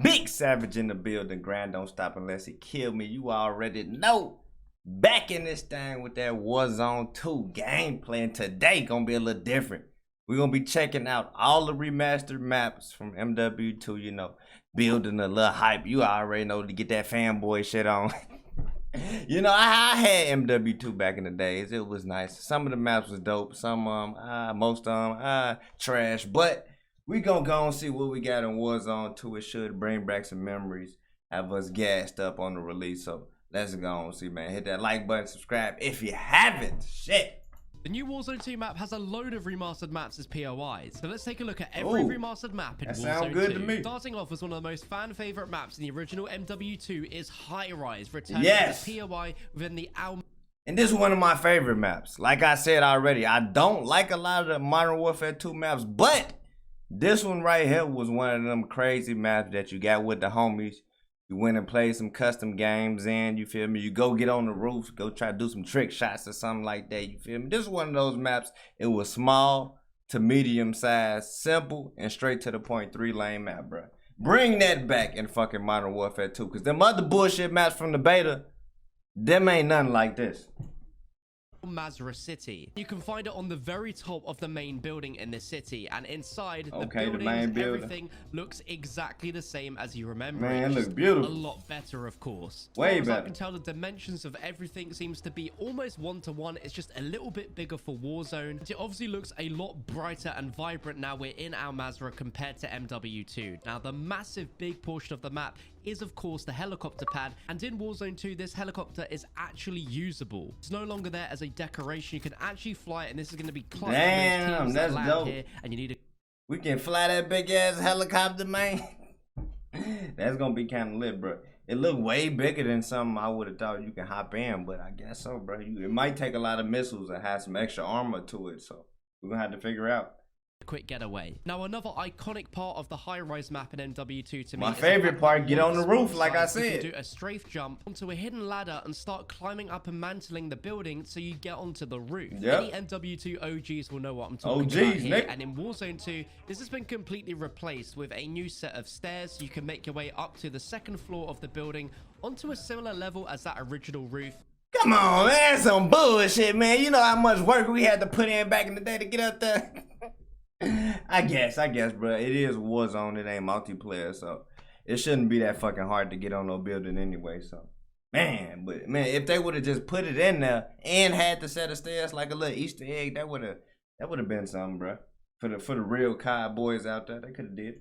Big Savage in the building. Grind don't stop unless he kill me. You already know. Back in this thing with that Warzone 2 gameplay. And today gonna be a little different. We're gonna be checking out all the remastered maps from Mw2, you know. Building a little hype. You already know to get that fanboy shit on. You know, I had Mw2 back in the days. It was nice. Some of the maps was dope. Some most of them trash. But we gonna go and see what we got in Warzone 2. It should bring back some memories. Have us gassed up on the release. So let's go and see, man. Hit that like button, subscribe if you haven't. Shit. The new Warzone 2 map has a load of remastered maps as POIs, so let's take a look at every remastered map in Warzone 2. To me. Starting off as one of the most fan-favorite maps in the original Mw2 is High Rise, returning as a POI within the And this is one of my favorite maps. Like I said already, I don't like a lot of the Modern Warfare 2 maps, but this one right here was one of them crazy maps that you got with the homies. You went and played some custom games in, you feel me? You go get on the roof, go try to do some trick shots or something like that, you feel me? This is one of those maps. It was small to medium size, simple, and straight to the point 3-lane map, bro. Bring that back in fucking Modern Warfare 2, because them other bullshit maps from the beta, them ain't nothing like this. Mw2 city. You can find it on the very top of the main building in this city, and inside the buildings, everything looks exactly the same as you remember. Man, it looks beautiful. A lot better, of course. Way as better. I can tell, the dimensions of everything seems to be almost one-to-one. It's just a little bit bigger for Warzone. It obviously looks a lot brighter and vibrant now we're in Mw2 compared to Mw2. Now, the massive big portion of the map is of course the helicopter pad, and in Warzone 2 this helicopter is actually usable. It's no longer there as a decoration. You can actually fly it, and this is going to be clutch. Damn, that's dope. Here, and you need a we can fly that big ass helicopter, man. That's gonna be kind of lit, bro. It looked way bigger than something I would have thought you can hop in, but I guess so, bro. It might take a lot of missiles and have some extra armor to it, so we're gonna have to figure out. Quick getaway. Now, another iconic part of the high-rise map in Mw2 to me, my favorite part, get on the roof like I said. You can do a strafe jump onto a hidden ladder and start climbing up and mantling the building so you get onto the roof. Any Mw2 OGs will know what I'm talking about here. Nick. And in Warzone 2, this has been completely replaced with a new set of stairs. You can make your way up to the second floor of the building onto a similar level as that original roof. Come on, man, that's some bullshit, man. You know how much work we had to put in back in the day to get up there. I guess, bro. It is Warzone. It ain't multiplayer, so it shouldn't be that fucking hard to get on no building anyway. So, man, if they would have just put it in there and had the set of stairs like a little Easter egg, that would have been something, bro. For the real COD boys out there, they could have did.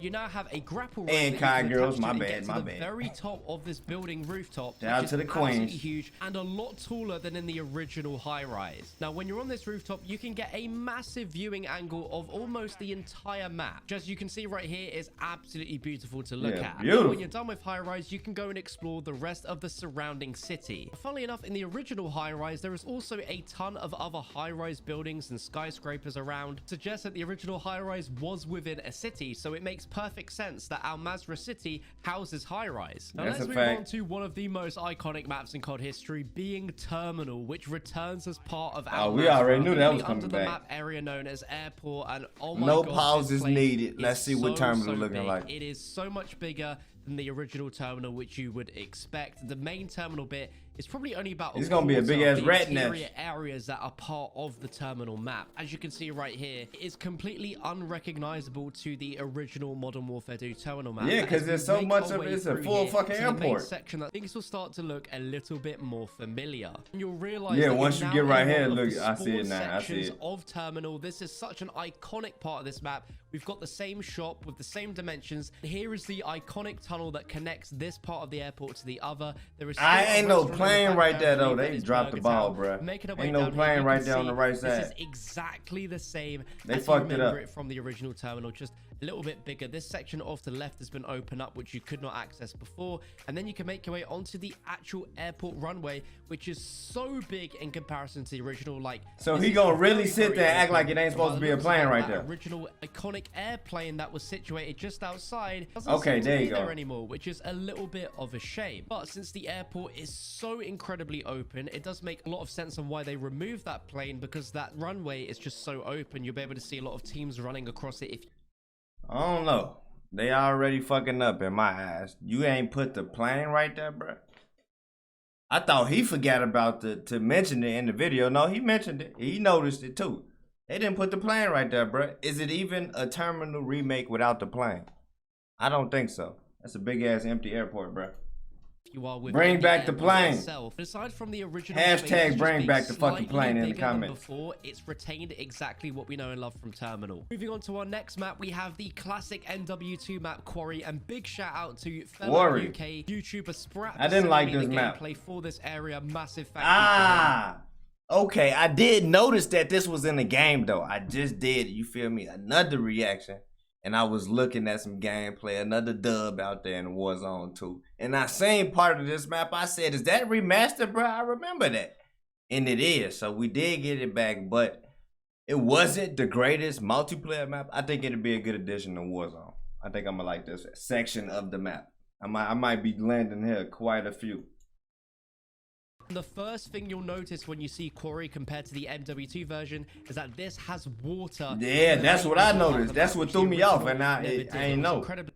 You now have a grapple and COD girls, my bad. Very top of this building rooftop, down to the queens, huge and a lot taller than in the original high rise. Now, when you're on this rooftop, you can get a massive viewing angle of almost the entire map. Just you can see right here is absolutely beautiful to look at. Beautiful. When you're done with high rise, you can go and explore the rest of the surrounding city. Funnily enough, in the original high rise, there is also a ton of other high rise buildings and skyscrapers around. Suggests that the original high rise was within a city, so it makes perfect sense that Mw2 city houses high rise. Now let's move on to one of the most iconic maps in COD history, being Terminal, which returns as part of our we already knew that was coming under back. the map area known as Airport, and oh my no god, pauses needed. Let's see what Terminal looking like. It is so much bigger than the original terminal, which you would expect. The main terminal bit is probably only about it's gonna be a big ass rat nest. Areas that are part of the terminal map. As you can see right here, it is completely unrecognizable to the original Modern Warfare 2 terminal map. Yeah, because there's so much of it. It's a full fucking airport section that things will start to look a little bit more familiar. And you'll realize once you get right here, look, I see it now. I see it. Of terminal. This is such an iconic part of this map. We've got the same shop with the same dimensions. Here is the iconic tunnel that connects this part of the airport to the other. There is ain't no plane right there though. They dropped the ball, bro. Ain't no plane right there on the right side. This is exactly the same. They fucked it up from the original terminal, just a little bit bigger. This section off the left has been opened up, which you could not access before, and then you can make your way onto the actual airport runway, which is so big in comparison to the original. Like, so he gonna really sit there and act like it ain't supposed to be a plane right there. Original iconic airplane that was situated just outside okay, there you go. There anymore, which is a little bit of a shame. But since the airport is so incredibly open, it does make a lot of sense on why they removed that plane, because that runway is just so open. You'll be able to see a lot of teams running across it. I don't know. They already fucking up in my eyes. You ain't put the plane right there, bro. I thought he forgot about to mention it in the video. No, he mentioned it. He noticed it too. They didn't put the plane right there, bro. Is it even a terminal remake without the plane? I don't think so. That's a big ass empty airport, bro. You are with bring back the plane. Itself. Aside from the original hashtag bring back the fucking plane in the comments. Before, it's retained exactly what we know and love from Terminal. Moving on to our next map, we have the classic Nw2 Map Quarry, and big shout out to fellow UK YouTuber Sprat. I didn't like this map. Gameplay for this area, massive thank you. Okay, I did notice that this was in the game though. I just did, you feel me? Another reaction. And I was looking at some gameplay, another dub out there in Warzone 2. And I seen part of this map. I said, is that remastered, bro? I remember that. And it is. So we did get it back, but it wasn't the greatest multiplayer map. I think it'd be a good addition to Warzone. I think I'm gonna like this section of the map. I might be landing here quite a few. The first thing you'll notice when you see Quarry compared to the Mw2 version is that this has water. Yeah, that's what I noticed. That's what threw me off, and I ain't know. Incredibly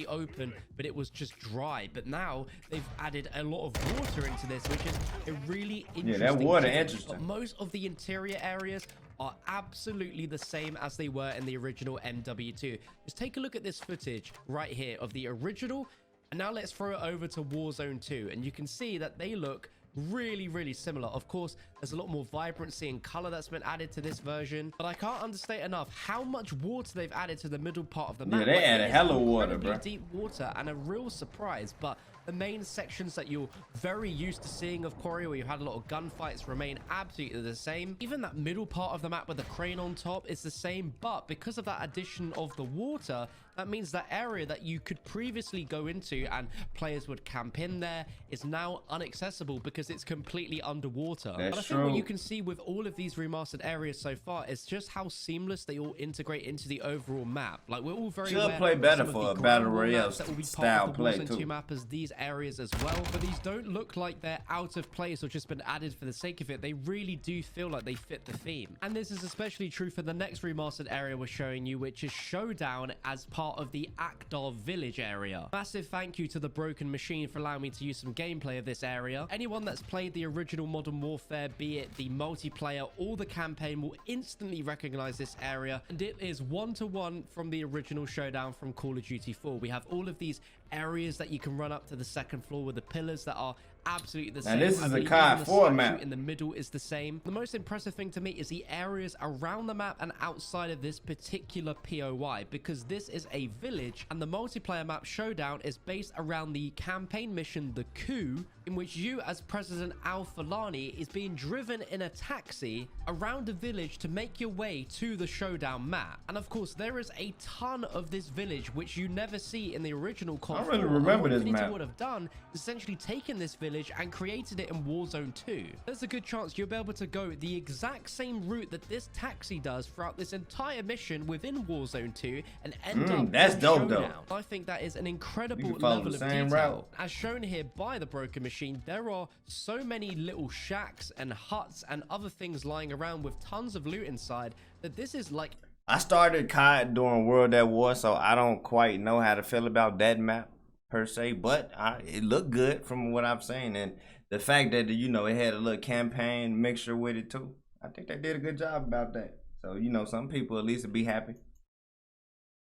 open, but it was just dry. But now they've added a lot of water into this, which is a really interesting. Yeah, that water change. interesting. But most of the interior areas are absolutely the same as they were in the original Mw2. Just take a look at this footage right here of the original. And now let's throw it over to Warzone 2, and you can see that they look really similar. Of course, there's a lot more vibrancy and color that's been added to this version, but I can't understate enough how much water they've added to the middle part of the map. Yeah, they added hella water, bro. Deep water, and a real surprise. But the main sections that you're very used to seeing of Quarry, where you had a lot of gunfights, remain absolutely the same. Even that middle part of the map with the crane on top is the same, but because of that addition of the water, that means that area that you could previously go into and players would camp in there is now inaccessible because it's completely underwater. But I think what you can see with all of these remastered areas so far is just how seamless they all integrate into the overall map. Like, we're all very aware play better of for a battle royale style play too. too. Map as these areas as well, but these don't look like they're out of place or just been added for the sake of it. They really do feel like they fit the theme, and this is especially true for the next remastered area we're showing you, which is Showdown as part of the Akdar village area. Massive thank you to the Broken Machine for allowing me to use some gameplay of this area. Anyone that's played the original Modern Warfare, be it the multiplayer or the campaign, will instantly recognize this area, and it is one-to-one from the original Showdown from Call of Duty 4. We have all of these areas that you can run up to the second floor with the pillars that are absolutely the same. And this is a COD 4 map. In the middle is the same. The most impressive thing to me is the areas around the map and outside of this particular POI, because this is a village, and the multiplayer map Showdown is based around the campaign mission The Coup, in which you as President Al-Fulani is being driven in a taxi around a village to make your way to the Showdown map. And of course, there is a ton of this village which you never see in the original COD. I don't really remember this map. What would have done is essentially taken this village and created it in Warzone 2. There's a good chance you'll be able to go the exact same route that this taxi does throughout this entire mission within Warzone 2 and end up that's dope Showdown. though. I think that is an incredible level of detail. Route. As shown here by the Broken Machine, there are so many little shacks and huts and other things lying around with tons of loot inside that this is like... I started COD during World at War, so I don't quite know how to feel about that map per se, but it looked good from what I've seen, and the fact that, you know, it had a little campaign mixture with it too, I think they did a good job about that. So, you know, some people at least would be happy.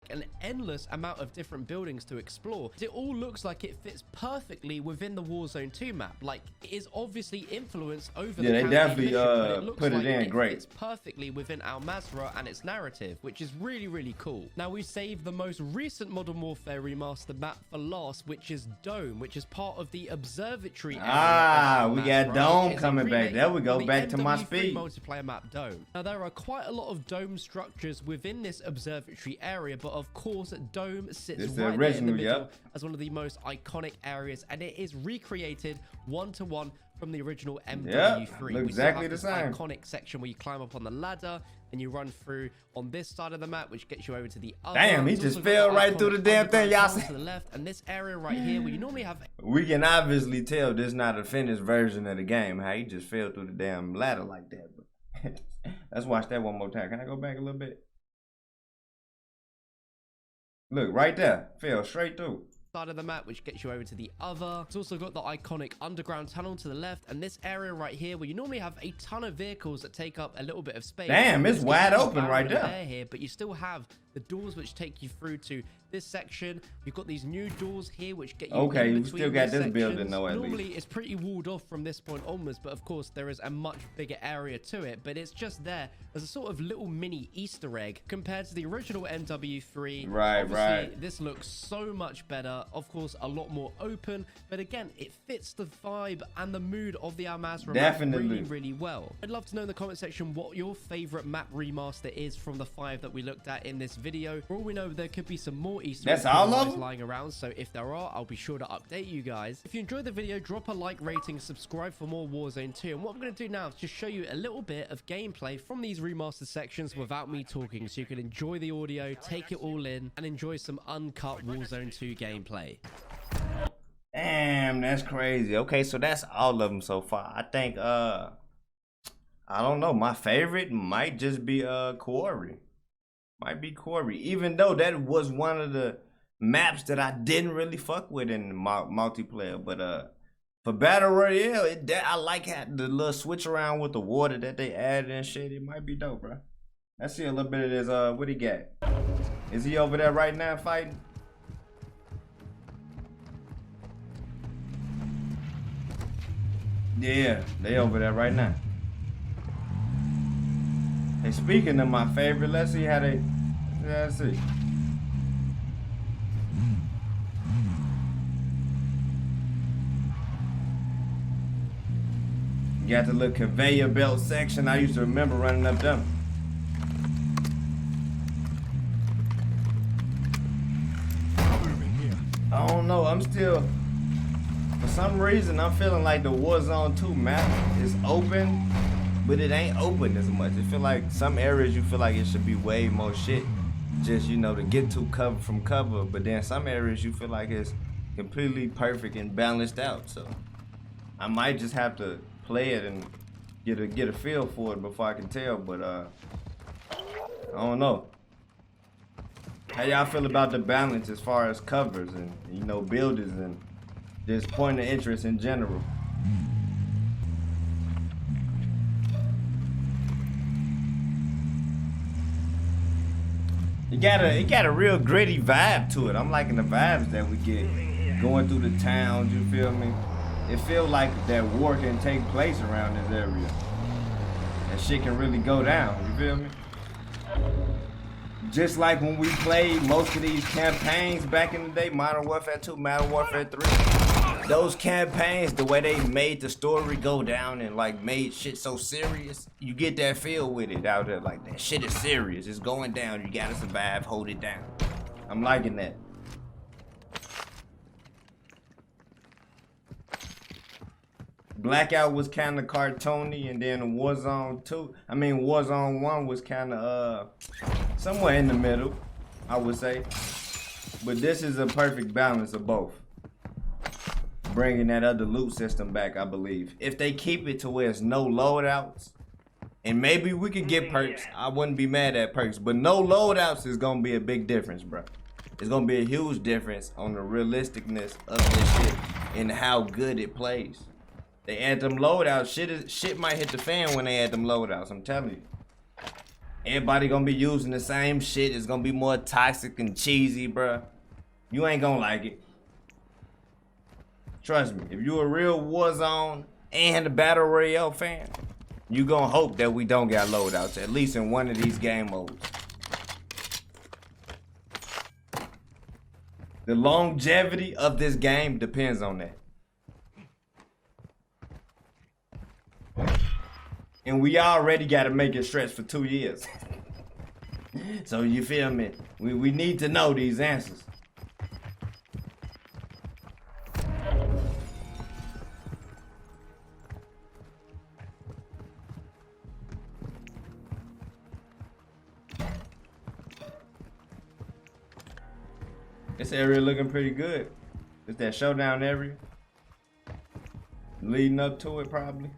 An endless amount of different buildings to explore. It all looks like it fits perfectly within the Warzone 2 map. Like, it is obviously influenced over the they definitely mission, put it in great. It's perfectly within Al Mazrah and its narrative, which is really cool. Now we saved the most recent Modern Warfare remastered map for last, which is Dome, which is part of the observatory area. We got Dome coming back. There we go, back to my speed. Multiplayer map Dome. Now there are quite a lot of dome structures within this observatory area, but of course Dome sits right there in the middle as one of the most iconic areas, and it is recreated one-to-one from the original Mw3. Looks exactly the same. Iconic section where you climb up on the ladder and you run through on this side of the map, which gets you over to the other. Damn, he just fell right through the damn thing, y'all see. To the left, and this area right here where you normally have... We can obviously tell this is not a finished version of the game, how he just fell through the damn ladder like that. But let's watch that one more time. Can I go back a little bit? Look, right there. Fell straight through. Side of the map, which gets you over to the other. It's also got the iconic underground tunnel to the left, and this area right here where you normally have a ton of vehicles that take up a little bit of space. Damn, it's wide open right there. Here, but you still have the doors which take you through to this section. You've got these new doors here which get you okay, in you between still got this sections. building though, at Normally least. it's pretty walled off from this point onwards, but of course there is a much bigger area to it, but it's just there as a sort of little mini Easter egg compared to the original MW3. Right, obviously, right. This looks so much better. Of course, a lot more open, but again, it fits the vibe and the mood of the Al-Mazrah map really, really well. I'd love to know in the comment section what your favorite map remaster is from the 5 that we looked at in this video. For all we know, there could be some more Easter eggs lying around, so if there are, I'll be sure to update you guys. If you enjoyed the video, drop a like, rating, subscribe for more Warzone 2, and what I'm going to do now is just show you a little bit of gameplay from these remastered sections without me talking, so you can enjoy the audio, take it all in, and enjoy some uncut Warzone 2 gameplay. Damn, that's crazy. Okay, so that's all of them so far. I think I don't know, my favorite might just be Quarry. Might be Quarry, even though that was one of the maps that I didn't really fuck with in the multiplayer. But for Battle Royale, I like the little switch around with the water that they added and shit. It might be dope, bro. Let's see a little bit of this. What he got? Is he over there right now fighting? Yeah, they over there right now. Hey, speaking of my favorite, let's see how they. Let's see. You got the little conveyor belt section. I used to remember running up them. I don't know. I'm still. For some reason, I'm feeling like the Warzone 2 map is open, but it ain't open as much. I feel like some areas you feel like it should be way more shit, just, you know, to get to cover from cover. But then some areas you feel like it's completely perfect and balanced out. So I might just have to play it and get a feel for it before I can tell. But I don't know. How y'all feel about the balance as far as covers and, you know, builders and just point of interest in general? It got a real gritty vibe to it. I'm liking the vibes that we get going through the towns, you feel me? It feels like that war can take place around this area. That shit can really go down, you feel me? Just like when we played most of these campaigns back in the day, Modern Warfare 2, Modern Warfare 3. Those campaigns, the way they made the story go down and like made shit so serious, you get that feel with it out there. Like, that shit is serious. It's going down. You gotta survive, hold it down. I'm liking that. Blackout was kind of cartoony, and then Warzone 1 was kind of somewhere in the middle, I would say. But this is a perfect balance of both. Bringing that other loot system back, I believe. If they keep it to where it's no loadouts, and maybe we could get perks, I wouldn't be mad at perks, but no loadouts is gonna be a big difference, bro. It's gonna be a huge difference on the realisticness of this shit and how good it plays. They add them loadouts, shit might hit the fan when they add them loadouts, I'm telling you. Everybody gonna be using the same shit. It's gonna be more toxic and cheesy, bruh. You ain't gonna like it. Trust me, if you a real Warzone and a Battle Royale fan, you gonna hope that we don't got loadouts, at least in one of these game modes. The longevity of this game depends on that. And we already got to make it stretch for 2 years. So you feel me? We need to know these answers. This area looking pretty good. It's that showdown area. Leading up to it probably.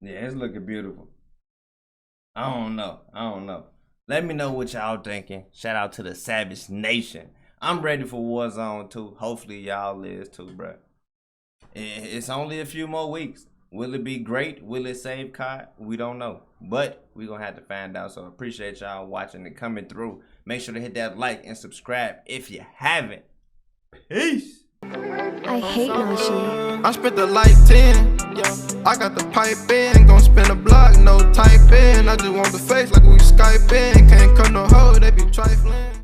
Yeah, it's looking beautiful. I don't know. Let me know what y'all thinking. Shout out to the Savage Nation. I'm ready for Warzone 2. Hopefully y'all is too, bro. It's only a few more weeks. Will it be great? Will it save COD? We don't know. But we're going to have to find out. So I appreciate y'all watching and coming through. Make sure to hit that like and subscribe if you haven't. Peace. I hate Nw2. I spent the like 10. Yeah. I got the pipe in. Gon' spin a block, no type in. I just want the face like we Skype in. Can't cut no hoe, they be trifling.